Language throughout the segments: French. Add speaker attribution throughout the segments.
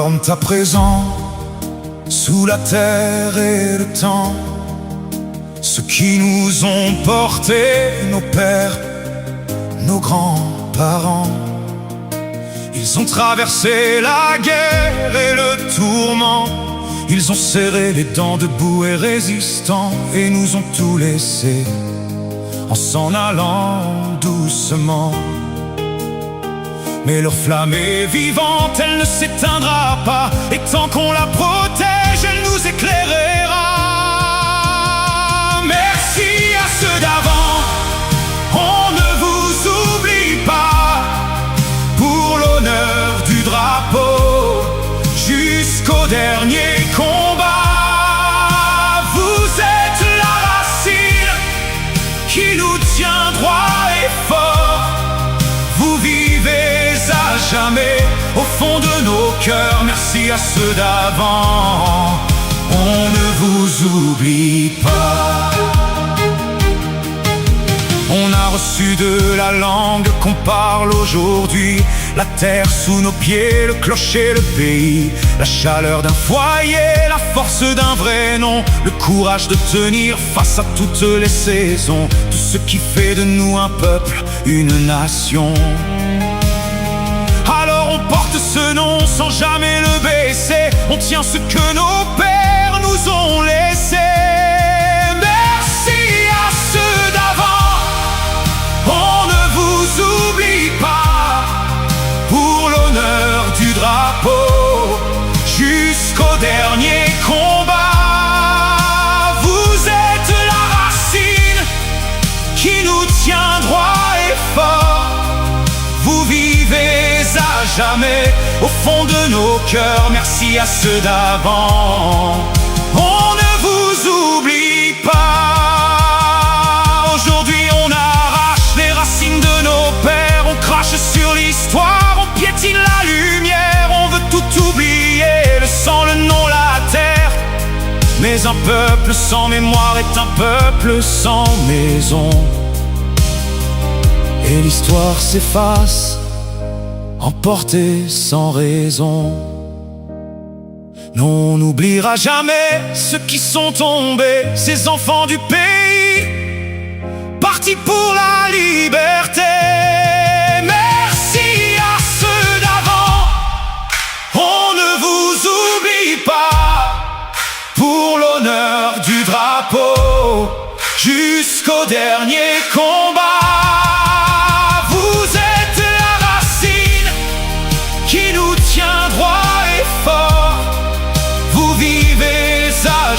Speaker 1: dorment à présent sous la terre et le temps. Ceux qui nous ont portés, nos pères, nos grands-parents. Ils ont traversé la guerre et le tourment. Ils ont serré les dents debout et résistants, et nous ont tout laissé en s'en allant doucement. Mais leur flamme est vivante, elle ne s'éteindra pas, et tant qu'on la protège, elle nous éclairera. Merci à ceux d'avant, on ne vous oublie pas. Pour l'honneur du drapeau, jusqu'au dernier combat, vous êtes la racine qui nous tient droit et fort. Vous vivez à jamais au fond de nos cœurs. Merci à ceux d'avant, on ne vous oublie pas. On a reçu de la langue qu'on parle aujourd'hui, la terre sous nos pieds, le clocher, le pays, la chaleur d'un foyer, la force d'un vrai nom, le courage de tenir face à toutes les saisons, tout ce qui fait de nous un peuple, une nation. Alors on porte ce nom sans jamais le baisser, on tient ce que nos pères nous ont laissé. Merci à ceux d'avant, on ne vous oublie pas. Pour l'honneur du drapeau, jusqu'au dernier combat, vous êtes la racine qui nous tient droit et fort. Vous vivez à jamais au fond de nos cœurs. Merci à ceux d'avant, on ne vous oublie pas. Aujourd'hui on arrache les racines de nos pères, on crache sur l'histoire, on piétine la lumière, on veut tout oublier, le sang, le nom, la terre. Mais un peuple sans mémoire est un peuple sans maison. Et l'histoire s'efface, emportée sans raison. Non, on n'oubliera jamais ceux qui sont tombés, ces enfants du pays, partis pour la liberté. Merci à ceux d'avant, on ne vous oublie pas. Pour l'honneur du drapeau, jusqu'au dernier combat,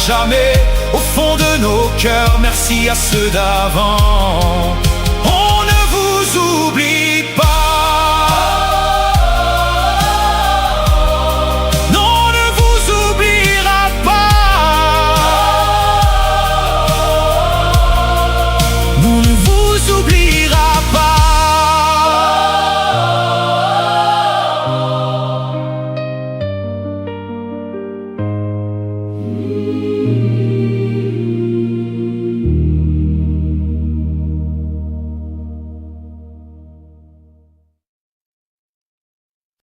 Speaker 1: jamais au fond de nos cœurs. Merci à ceux d'avant, on ne vous oublie